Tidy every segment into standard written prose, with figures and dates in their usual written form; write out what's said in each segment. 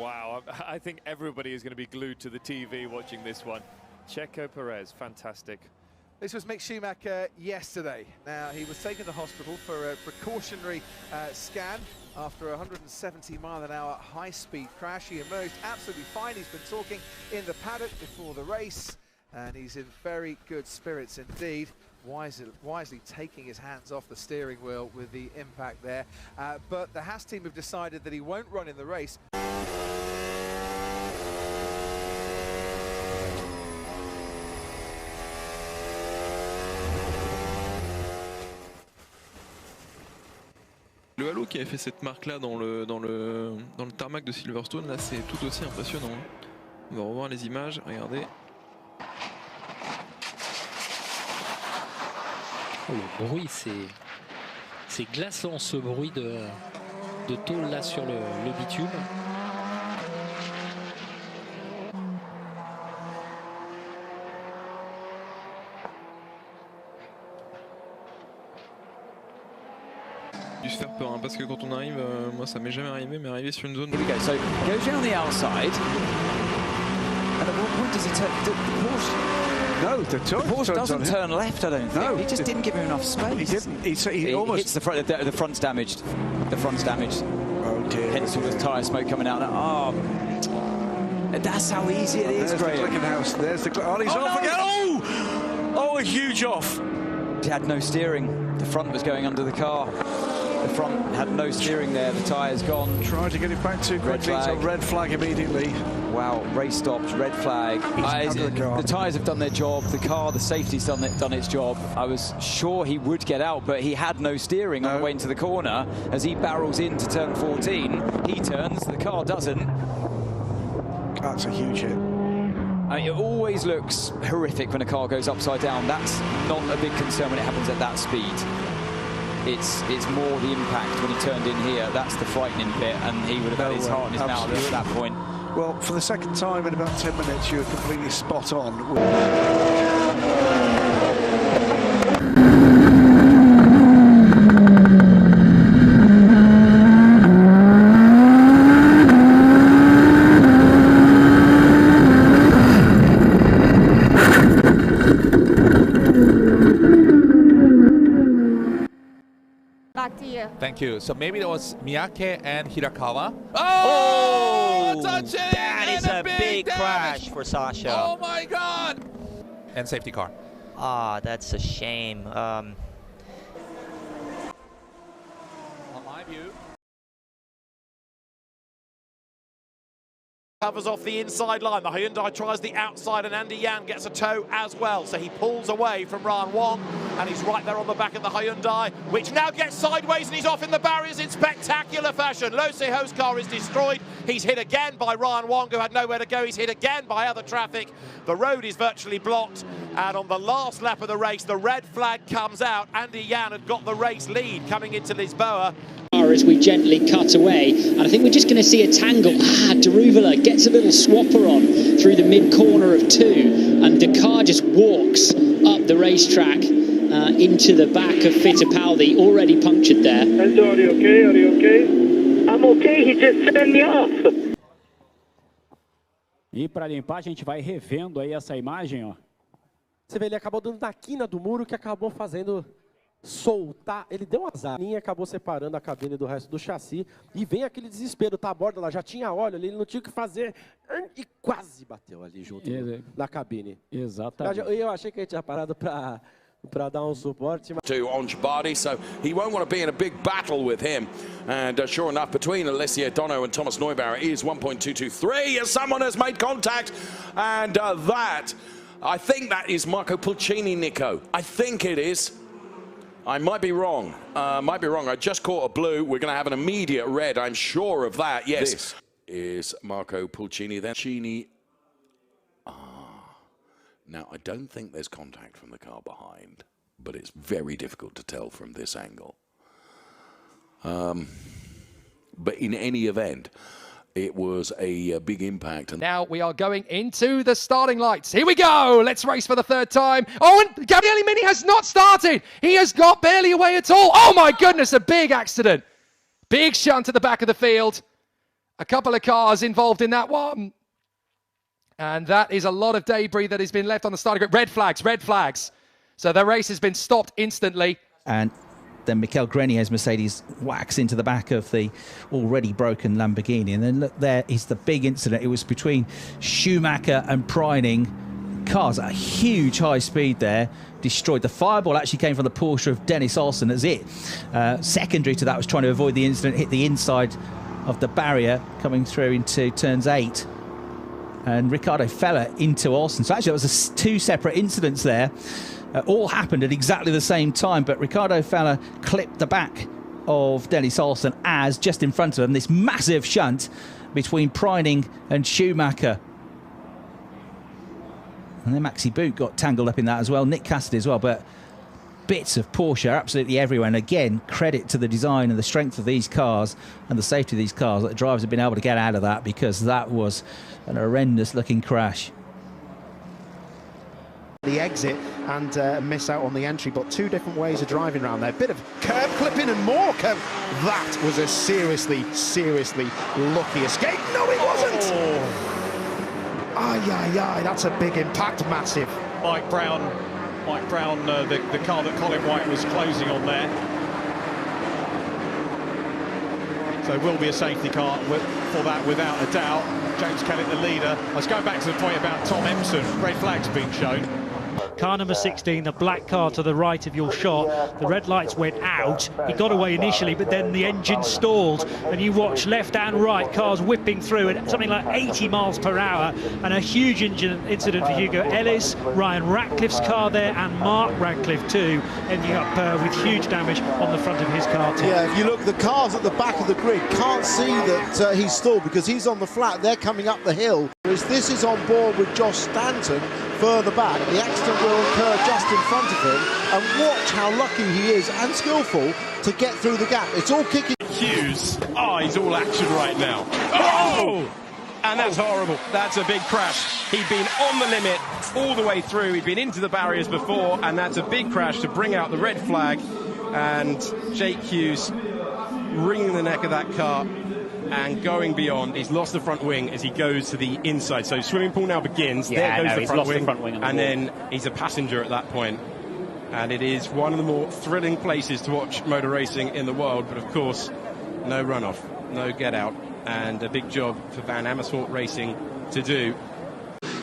Wow, I think everybody is going to be glued to the TV watching this one. Checo Perez, fantastic. This was Mick Schumacher yesterday. Now, he was taken to hospital for a precautionary scan after a 170-mile-an-hour high-speed crash. He emerged absolutely fine. He's been talking in the paddock before the race, and he's in very good spirits indeed. Wisely taking his hands off the steering wheel with the impact there. But the Haas team have decided that he won't run in the race. Le halo qui avait fait cette marque là dans le tarmac de Silverstone, là c'est tout aussi impressionnant. On va revoir les images, regardez. Oh, le bruit, c'est glaçant ce bruit de tôle là sur le bitume. Dû se faire peur, hein, parce que quand on arrive, moi ça m'est jamais arrivé, mais arriver sur une zone. Here we go. So goes down the outside, and at what point does he turn? The Porsche doesn't turn left, I don't think. No, he just didn't give him enough space. He didn't. He almost hits the front. The front's damaged. The front's damaged. Oh dear. Hence all the tyre smoke coming out. Oh, that's how easy it is, There's Graham. the clicking house. There's the. Oh, he's off again. Oh, a huge off. He had no steering. The front was going under the car. The front had no steering there. The tyre's gone. Tried to get it back too quickly. So red flag immediately. Wow, race stops, red flag. The tyres have done their job. The car, the safety's done its job. I was sure he would get out, but he had no steering on the way into the corner. As he barrels into turn 14, he turns, the car doesn't. That's a huge hit. I mean, it always looks horrific when a car goes upside down. That's not a big concern when it happens at that speed. It's more the impact when he turned in here. That's the frightening bit, and he would have had his heart in his mouth at that point. Well, for the second time in about 10 minutes, you were completely spot on. Back to you. Thank you. So maybe that was Miyake and Hirakawa. Oh, touching! That is a big crash for Sasha. Oh my God! And safety car. Ah, that's a shame. On my view. Covers off the inside line. The Hyundai tries the outside, and Andy Yan gets a tow as well. So he pulls away from Ran Wong, and he's right there on the back of the Hyundai, which now gets sideways, and he's off in the barriers in spectacular fashion. Lo Seho's car is destroyed. He's hit again by Ran Wong, who had nowhere to go. He's hit again by other traffic. The road is virtually blocked, and on the last lap of the race, the red flag comes out. Andy Yan had got the race lead coming into Lisboa. As we gently cut away, and I think we're just going to see a tangle. Deruvala gets a little swapper on through the mid-corner of two, and the car just walks up the racetrack into the back of Fittipaldi, already punctured there. Enzo, are you okay? Are you okay? I'm okay, he just turned me off. E para limpar, a gente vai revendo aí essa imagem, ó. Você vê, ele acabou dando na quina do muro, que acabou fazendo soltar, ele deu um azar, e acabou separando a cabine do resto do chassi, e vem aquele desespero, tá a borda lá, já tinha óleo ali, ele não tinha o que fazer, e quase bateu ali junto na cabine. Exatamente. Eu achei que ele tinha parado para dar um suporte. To Ongebody, so he won't want to be in a big battle with him. And sure enough, between Alessio Dono and Thomas Neubauer is 1.223 as someone has made contact, and I think that is Marco Pulcini, Nico. I think it is. I might be wrong. I just caught a blue. We're going to have an immediate red. I'm sure of that. Yes. This is Marco Pulcini. Then Pulcini. Now, I don't think there's contact from the car behind, but it's very difficult to tell from this angle. But in any event, it was a big impact. And now we are going into the starting lights. Here we go. Let's race for the third time. Oh, and Gabriele Mini has not started. He has got barely away at all. Oh my goodness, a big accident. Big shunt to the back of the field. A couple of cars involved in that one. And that is a lot of debris that has been left on the starting grid. Red flags, red flags. So the race has been stopped instantly. And then Mikel Grenier's Mercedes whacks into the back of the already broken Lamborghini. And then look, there is the big incident. It was between Schumacher and Preining. Cars at a huge high speed there. Destroyed. The fireball actually came from the Porsche of Dennis Olsen. That's it. Secondary to that was trying to avoid the incident. Hit the inside of the barrier coming through into turns 8. And Ricardo Feller into Olsen. So actually there was two separate incidents there. All happened at exactly the same time, but Ricardo Feller clipped the back of Dennis Olsen as just in front of him, this massive shunt between Preining and Schumacher. And then Maxi Boot got tangled up in that as well, Nick Cassidy as well, but bits of Porsche absolutely everywhere. And again, credit to the design and the strength of these cars and the safety of these cars that the drivers have been able to get out of that, because that was an horrendous looking crash. The exit and miss out on the entry, but two different ways of driving around there. Bit of curb clipping and more curb. That was a seriously lucky escape. No, it wasn't. Ay, that's a big impact, massive. Mike Brown, the car that Colin White was closing on there. So it will be a safety car for that, without a doubt. James Kellett, the leader. I was going back to the point about Tom Empson. Red flags being shown. Car number 16, the black car to the right of your shot. The red lights went out. He got away initially, but then the engine stalled. And you watch left and right cars whipping through at something like 80 miles per hour. And a huge incident for Hugo Ellis. Ryan Ratcliffe's car there, and Mark Radcliffe too, ending up with huge damage on the front of his car too. Yeah, if you look, the cars at the back of the grid can't see that he's stalled because he's on the flat. They're coming up the hill. Whereas this is on board with Josh Stanton further back. The accident will occur just in front of him, and watch how lucky he is and skillful to get through the gap. It's all kicking. Hughes, he's all action right now. Oh! And that's horrible. That's a big crash. He'd been on the limit all the way through. He'd been into the barriers before, and that's a big crash to bring out the red flag. And Jake Hughes wringing the neck of that car and going beyond. He's lost the front wing as he goes to the inside. So swimming pool now begins. Yeah, there goes the front wing, and then he's a passenger at that point. And it is one of the more thrilling places to watch motor racing in the world. But of course, no runoff, no get out, and a big job for Van Amersfoort Racing to do.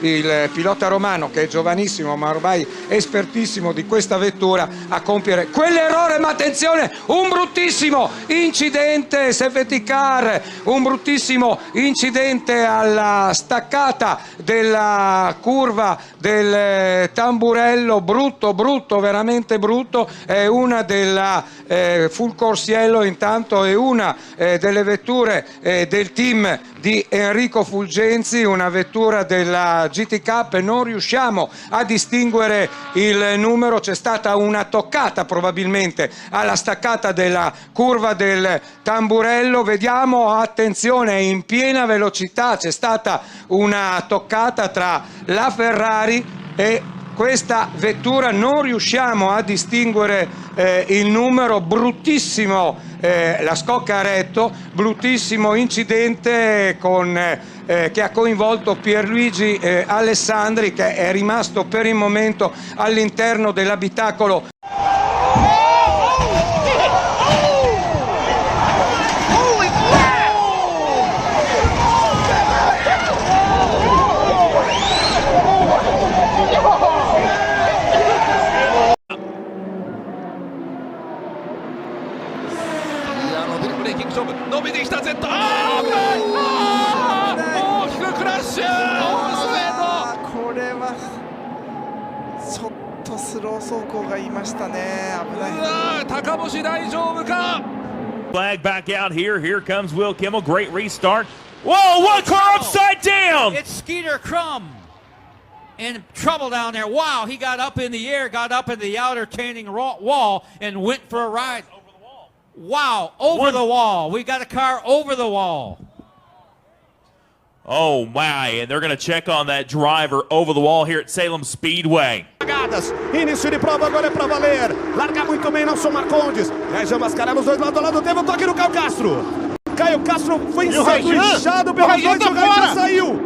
Il pilota romano, che è giovanissimo ma ormai espertissimo di questa vettura, a compiere quell'errore. Ma attenzione, un bruttissimo incidente safety car, un bruttissimo incidente alla staccata della curva del Tamburello. Brutto, veramente brutto. È una della Full Course Yellow, intanto è una delle vetture del team di Enrico Fulgenzi, una vettura della GT Cup. Non riusciamo a distinguere il numero. C'è stata una toccata probabilmente alla staccata della curva del Tamburello. Vediamo, attenzione, in piena velocità c'è stata una toccata tra la Ferrari e questa vettura. Non riusciamo a distinguere il numero. Bruttissimo la scocca a retto, bruttissimo incidente che ha coinvolto Pierluigi Alessandri, che è rimasto per il momento all'interno dell'abitacolo. Flag back out here. Here comes Will Kimmel. Great restart. Whoa, one car upside down. It's Skeeter Crum in trouble down there. Wow, he got up in the air, got up in the outer retaining wall and went for a ride. Over the wall. Wow, over the wall. We got a car over the wall. Oh my, and they're going to check on that driver over the wall here at Salem Speedway. Início de prova, agora é pra valer. Larga muito bem Nelson Marcondes. Já mascarar os dois lado a lado. Teve um toque no Cal Castro. Caio Castro foi ensanduichado pelo Raijan, o Raijan saiu.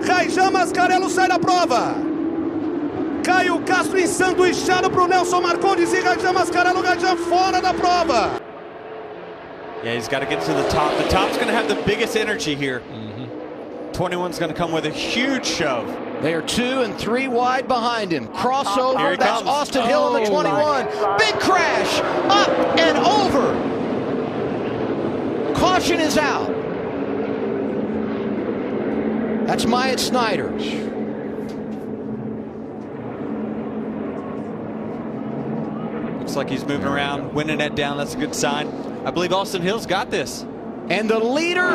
Raijan Mascarello sai da prova. Caio Castro ensanduichado pro Nelson Marcondes e Raijan Mascarello, Raijan fora da prova. Yeah, he's got to get to the top. The top's going to have the biggest energy here. 21's going to come with a huge shove. They are 2 and 3 wide behind him. Crossover, Here he that's comes. Austin Hill in the 21. Big crash, up and over. Caution is out. That's Myatt Snyder. Looks like he's moving around, winning it down. That's a good sign. I believe Austin Hill's got this. And the leader,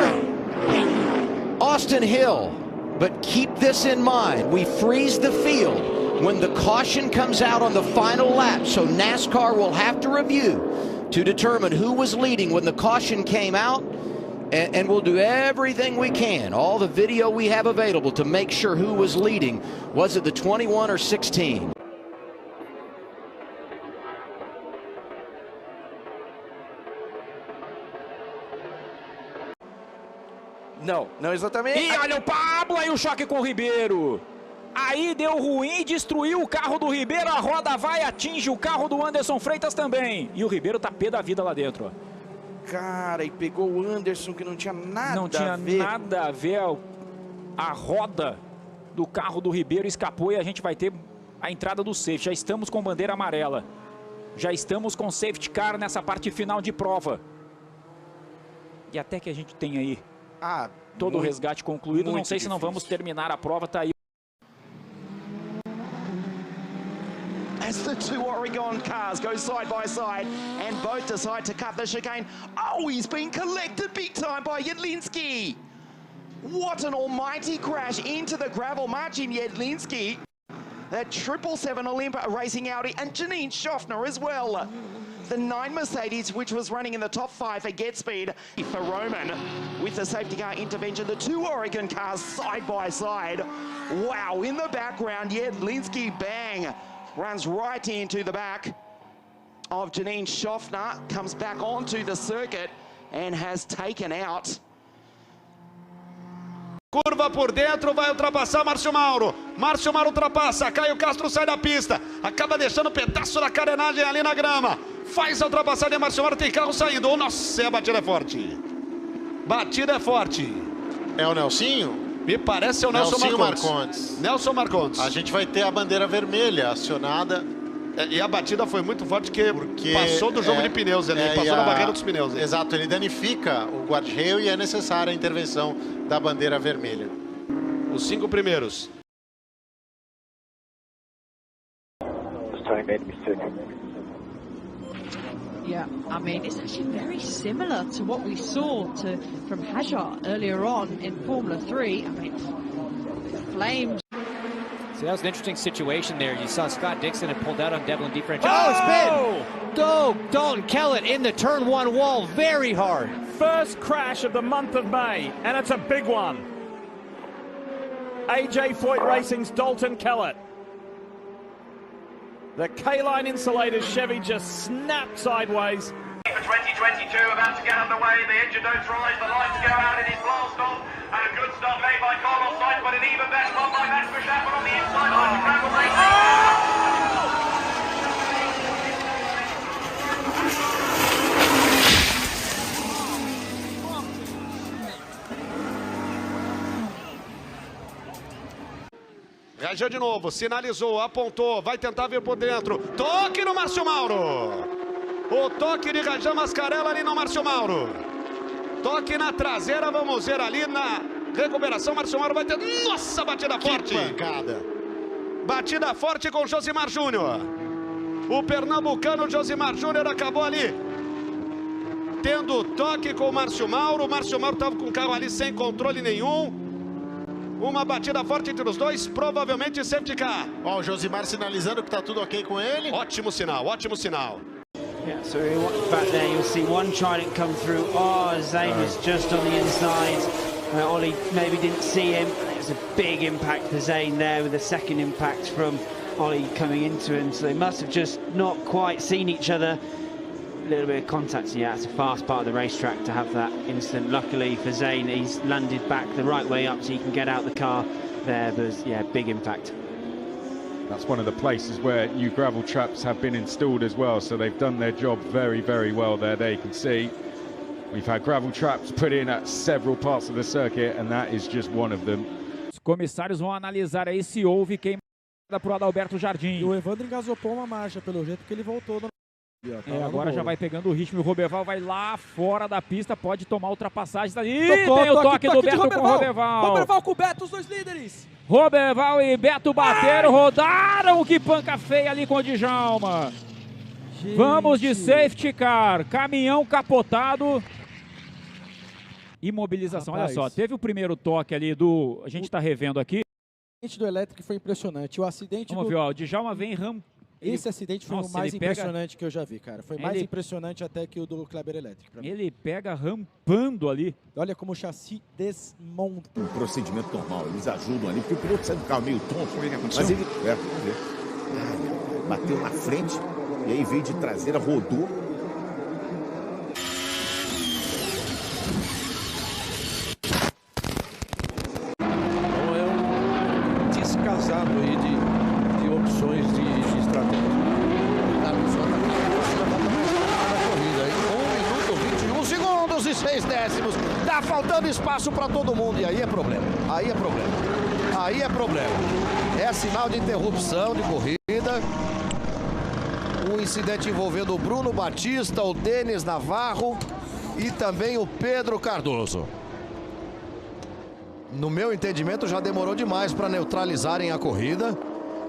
Austin Hill. But keep this in mind, we freeze the field when the caution comes out on the final lap, so NASCAR will have to review to determine who was leading when the caution came out, and we'll do everything we can, all the video we have available, to make sure who was leading. Was it the 21 or 16? Não, não exatamente. E olha o Pablo, aí o choque com o Ribeiro. Aí deu ruim, destruiu o carro do Ribeiro, a roda vai, atinge o carro do Anderson Freitas também. E o Ribeiro tá pé da vida lá dentro, ó. Cara, e pegou o Anderson, que não tinha nada a ver. Não tinha nada a ver. A roda do carro do Ribeiro escapou e a gente vai ter a entrada do safety. Já estamos com bandeira amarela. Já estamos com safety car nessa parte final de prova. E até que a gente tem aí todo o resgate concluído. Não sei se não vamos terminar a prova, tá aí. As the 2 Oregon cars go side by side and both decide to cut the chicane. Oh, he's been collected big time by Jedlinski. What an almighty crash into the gravel. Marcin Jedlinski, that 777 Olympic racing Audi, and Janine Schaffner as well. The 9 Mercedes, which was running in the top 5 for Get Speed. For Roman, with the safety car intervention, the 2 Oregon cars side by side. Wow, in the background, Jedlinski, bang, runs right into the back of Janine Schaffner, comes back onto the circuit and has taken out. Curva por dentro, vai ultrapassar Márcio Mauro. Márcio Mauro ultrapassa, Caio Castro sai da pista. Acaba deixando um pedaço da carenagem ali na grama. Faz a ultrapassagem, Márcio Mauro, tem carro saindo. Oh, nossa, a batida é forte. Batida é forte. É o Nelsinho? Me parece o Nelson Marcondes. Nelson Marcondes. A gente vai ter a bandeira vermelha acionada. E a batida foi muito forte porque passou do jogo de pneus, ele passou na barreira dos pneus. Exato, ele danifica o guardrail e é necessária a intervenção da bandeira vermelha. Os 5 primeiros. Yeah, I mean, it's actually very similar to what we saw from Hajar earlier on in Formula 3. I mean, flames. So that was an interesting situation there. You saw Scott Dixon had pulled out on Devlin differential. Oh, spin! Go, Dalton Kellett in the turn 1 wall very hard. First crash of the month of May, and it's a big one. AJ Foyt Racing's Dalton Kellett. The K-Line insulated Chevy just snapped sideways. For 2022, about to get underway, the engine don't rise, the lights go out, it is blast off, and a good start made by Carlos Sainz, but an even better start by Max Verstappen on the inside line of gravel racing. Rajou de novo, sinalizou, apontou, vai tentar vir por dentro. Toque no Márcio Mauro. O toque de Rajão Mascarello ali no Márcio Mauro. Toque na traseira, vamos ver ali na recuperação. Márcio Mauro vai ter... Nossa, batida forte. Que pancada. Batida forte com o Josimar Júnior. O pernambucano Josimar Júnior acabou ali tendo toque com o Márcio Mauro. O Márcio Mauro estava com o carro ali sem controle nenhum. Uma batida forte entre os dois, provavelmente safety car. Ó, o Josimar sinalizando que tá tudo ok com ele. Ótimo sinal, ótimo sinal. Yeah, so back there you'll see one trident come through. Oh, Zane was just on the inside. Ollie maybe didn't see him. It was a big impact for Zane there with the second impact from Ollie coming into him. So they must have just not quite seen each other. little bit of contact. Yeah, it's a fast part of the racetrack to have that incident. Luckily for Zane, he's landed back the right way up so he can get out the car there. But yeah, big impact. That's one of the places where new gravel traps have been installed as well, so they've done their job very, very well there. There you can see we've had gravel traps put in at several parts of the circuit, and that is just one of them. Os comissários vão analisar aí se houve queimada para o Adalberto Jardim. E o Evandro engasopou uma marcha, pelo jeito que ele voltou. Agora já vai pegando o ritmo. O Roberval vai lá fora da pista, pode tomar ultrapassagens ali. Tocou, Tem o toque do Beto com o Roberval. Roberval com o Beto, os dois líderes. Roberval e Beto bateram, rodaram. Que panca feia ali com o Djalma. Gente. Vamos de safety car. Caminhão capotado. Imobilização. Rapaz. Olha só, teve o primeiro toque ali do... A gente está revendo aqui. O acidente do elétrico foi impressionante. O acidente Vamos ver, ó, o Djalma vem Esse acidente foi o mais impressionante que eu já vi, cara. Foi mais impressionante até que o do Kleber Electric. Pra mim. Ele pega rampando ali. Olha como o chassi desmonta. Um procedimento normal, eles ajudam ali, porque o piloto sai do carro meio tonto. Foi o que aconteceu? Mas ele bateu na frente e aí veio de traseira, rodou. Então é um descasado aí de opções de estratégia. E 6 décimos, tá faltando espaço para todo mundo e aí é problema, aí é problema, aí é problema. É sinal de interrupção de corrida. Um incidente envolvendo o Bruno Batista, o Denis Navarro e também o Pedro Cardoso. No meu entendimento já demorou demais para neutralizarem a corrida.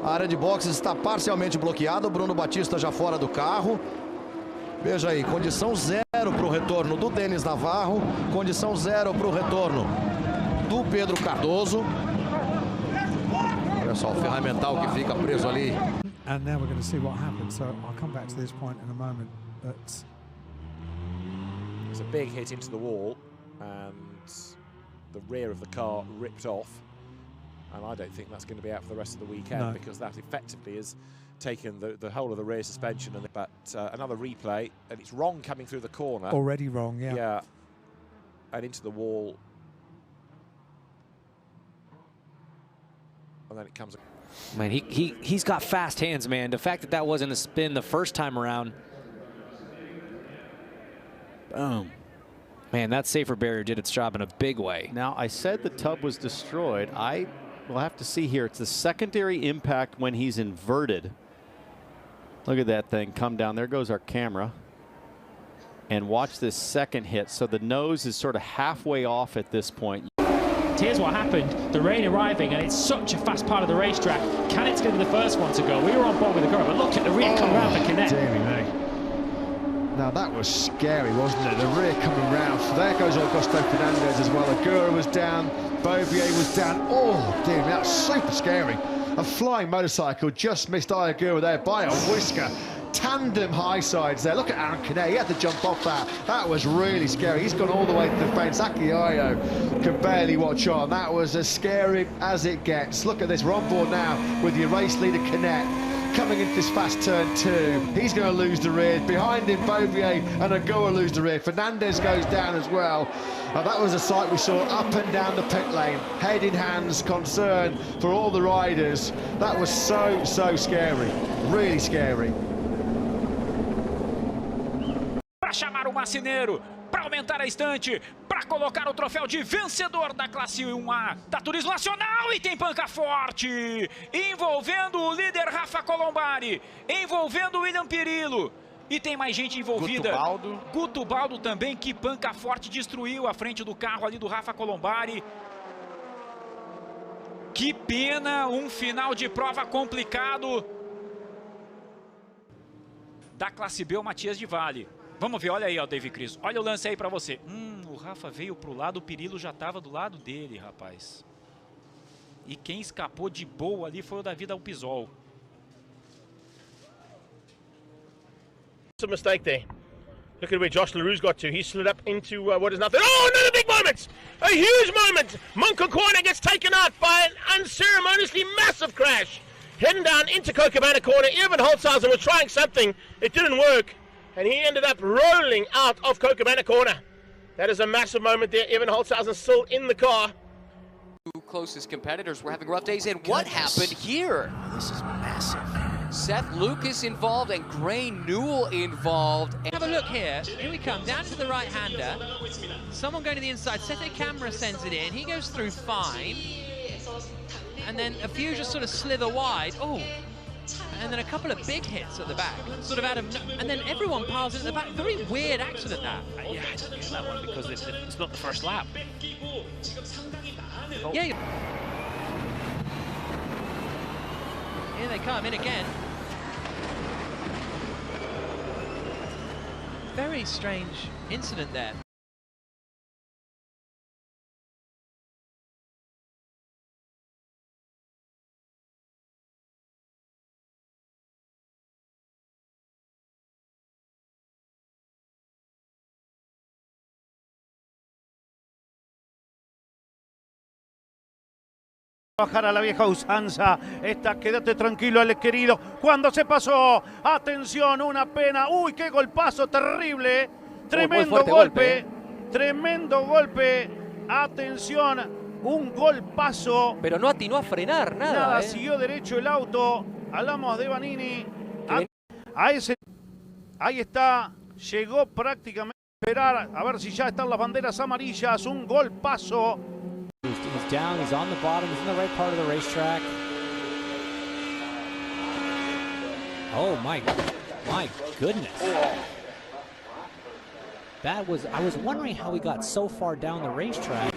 A área de boxes está parcialmente bloqueada, o Bruno Batista já fora do carro. Veja aí, condição 0 para o retorno do Denis Navarro, condição 0 para o retorno do Pedro Cardoso. Olha só o ferramental que fica preso ali. And now we're going to see what happens, so I'll come back to this point in a moment. But it's a big hit into the wall and the rear of the car ripped off. And I don't think that's going to be out for the rest of the weekend because that effectively is taken the whole of the rear suspension. But another replay, and it's wrong coming through the corner. Already wrong, yeah. Yeah, and into the wall. And then it comes... Man, he's got fast hands, man. The fact that wasn't a spin the first time around. Boom. Man, that safer barrier did its job in a big way. Now, I said the tub was destroyed. We'll have to see here. It's the secondary impact when he's inverted. Look at that thing come down. There goes our camera. And watch this second hit. So the nose is sort of halfway off at this point. Here's what happened. The rain arriving, and it's such a fast part of the racetrack. Cannett's going to be the first one to go. We were on board with the car, but look at the rear come round the Connect. Now that was scary, wasn't it? The rear coming round. So there goes Augusto Fernandez as well. Agura was down. Bovier was down. Oh, dear, that's super scary. A flying motorcycle just missed Agura there by a whisker. Tandem high sides there. Look at Aaron Canet. He had to jump off that. That was really scary. He's gone all the way to the fence. Akiayo can barely watch on. That was as scary as it gets. Look at this. We're on board now with your race leader Canet coming into this fast turn 2. He's going to lose the rear. Behind him, Bovier and Agua lose the rear. Fernandez goes down as well. That was a sight we saw up and down the pit lane. Head in hands, concern for all the riders. That was so scary. Really scary. Para chamar o marceneiro, para aumentar a estante, para colocar o troféu de vencedor da classe 1A da Turismo Nacional, e tem panca forte, envolvendo o líder Rafa Colombari, envolvendo o William Pirillo, e tem mais gente envolvida. Guto Baldo também, que panca forte, destruiu a frente do carro ali do Rafa Colombari. Que pena, um final de prova complicado da classe B, o Matias de Valle. Vamos ver, olha aí, ó, David Cris. Olha o lance aí pra você. O Rafa veio pro lado, o Pirillo já tava do lado dele, rapaz. E quem escapou de boa ali foi o Davi Dalpisol. It's a mistake there. Look at where Josh LaRue's got to. He slid up into what is nothing. Oh, another big moment! A huge moment! Moncur gets taken out by an unceremoniously massive crash. Heading down into Cochabamba corner. Evan Holzhauser was trying something. It didn't work. and he ended up rolling out of Cocobana corner. That is a massive moment there. Evan Holtzhausen still in the car. Two closest competitors were having rough days, and what happened here? Oh, this is massive. Seth Lucas involved and Gray Newell involved. Have a look here. Here we come, down to the right-hander. Someone going to the inside. Seth Camera sends it in. He goes through fine. And then a few just sort of slither wide. Oh, and then a couple of big hits at the back. Sort of out of... And then everyone piles in at the back. Very weird accident, that. Yeah, I didn't get that one because it's not the first lap. Yeah. Here they come in again. Very strange incident there. Bajar a la vieja usanza, quédate tranquilo, el querido, cuando se pasó, atención, una pena, uy, qué golpazo terrible, tremendo golpe, tremendo golpe, atención, un golpazo. Pero no atinó a frenar, nada. Siguió derecho el auto, hablamos de Vanini, ahí está, llegó prácticamente a esperar, a ver si ya están las banderas amarillas, un golpazo. He's down, he's on the bottom, he's in the right part of the racetrack. Oh my goodness. That was, I was wondering how he got so far down the racetrack.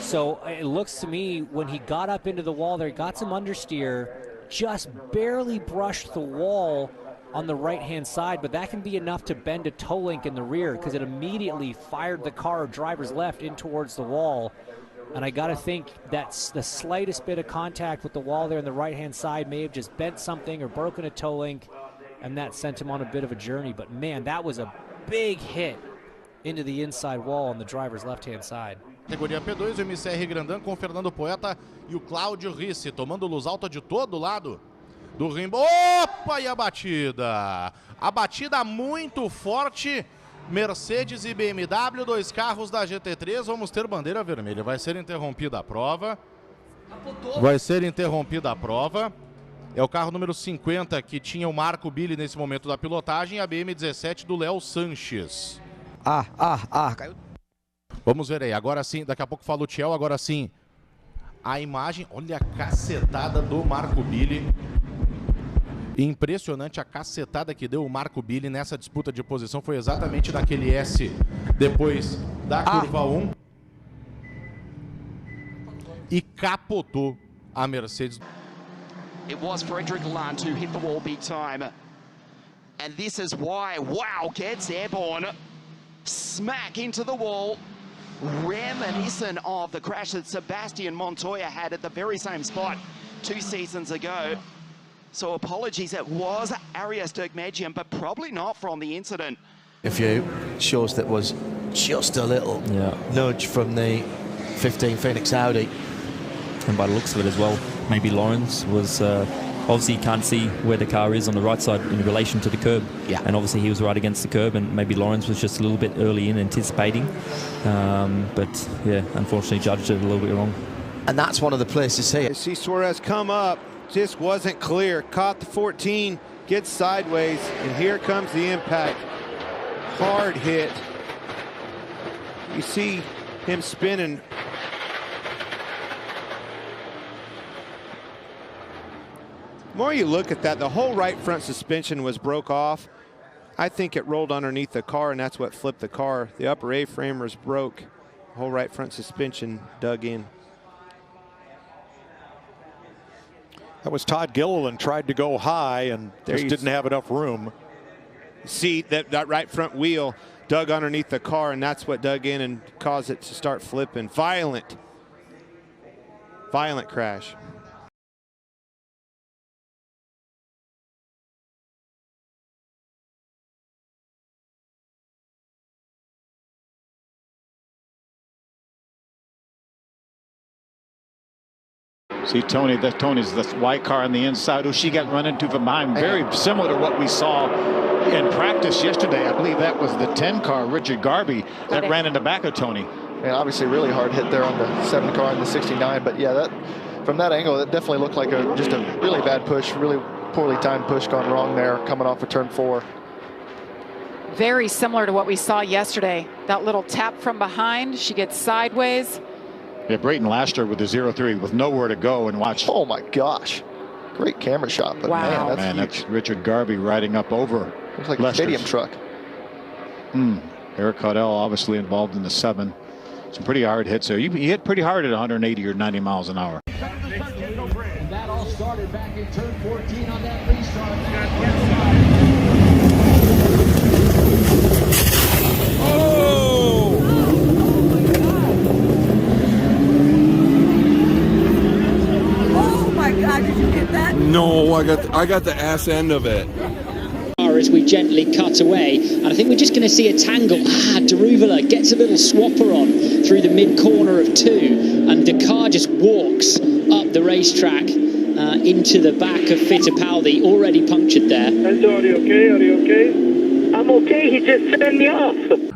So it looks to me when he got up into the wall there, he got some understeer, just barely brushed the wall on the right-hand side, but that can be enough to bend a toe link in the rear because it immediately fired the car driver's left in towards the wall. And I got to think that's the slightest bit of contact with the wall there on the right-hand side may have just bent something or broken a toe link, and that sent him on a bit of a journey. But man, that was a big hit into the inside wall on the driver's left-hand side. Categoria P2, o MCR Grandan com o Fernando Poeta e o Cláudio Risse, tomando luz alta de todo lado do rimbo. Opa, e a batida? A batida muito forte. Mercedes e BMW, dois carros da GT3. Vamos ter bandeira vermelha. Vai ser interrompida a prova. Vai ser interrompida a prova. É o carro número 50 que tinha o Marco Billy nesse momento da pilotagem. A BM17 do Léo Sanches. Caiu. Vamos ver aí. Agora sim, daqui a pouco fala o Thiel. Agora sim, a imagem. Olha a cacetada do Marco Billy. Impressionante a cacetada que deu o Marco Billy nessa disputa de posição. Foi exatamente naquele S depois da curva 1. E capotou a Mercedes. It was Frederick Lund who hit the wall big time. And this is why, wow, gets airborne. Smack into the wall. Reminiscent of the crash that Sebastian Montoya had at the very same spot 2 seasons ago. So apologies, it was Arias Derkmedjian, but probably not from the incident. A few shows that was just a little nudge from the 15 Phoenix Audi. And by the looks of it as well, maybe Lawrence was, obviously you can't see where the car is on the right side in relation to the curb. Yeah. And obviously he was right against the curb, and maybe Lawrence was just a little bit early in anticipating. But yeah, unfortunately judged it a little bit wrong. And that's one of the places here. You see Suarez come up, just wasn't clear, caught the 14, gets sideways, and here comes the impact. Hard hit. You see him spinning. The more you look at that, the whole right front suspension was broke off. I think it rolled underneath the car, and that's what flipped the car. The upper A-frame was broke. The whole right front suspension dug in. That was Todd Gilliland tried to go high and just didn't have enough room. See, that right front wheel dug underneath the car, and that's what dug in and caused it to start flipping. Violent crash. See Tony, Tony's the white car on the inside who she got run into from behind. Very similar to what we saw in practice yesterday. I believe that was the 10 car, Richard Garby, that ran in the back of Tony. Yeah, obviously really hard hit there on the 7 car and the 69. But yeah, that from that angle, that definitely looked like just a really bad push, really poorly timed push gone wrong there, coming off of turn 4. Very similar to what we saw yesterday. That little tap from behind, she gets sideways. Yeah, Brayton Laster with the 0-3 with nowhere to go and watch. Oh my gosh. Great camera shot, but wow. man, that's Richard Garby riding up over. Looks like a stadium truck. Eric Caudell obviously involved in the 7. Some pretty hard hits there. You hit pretty hard at 180 or 90 miles an hour. And that all started back in turn 14 on that restart. Did you get that? No, I got the ass end of it. As we gently cut away, and I think we're just going to see a tangle. Daruvala gets a little swapper on through the mid corner of 2, and the car just walks up the racetrack into the back of Fittipaldi, already punctured there. Enzo, are you okay? Are you okay? I'm okay. He just sent me off.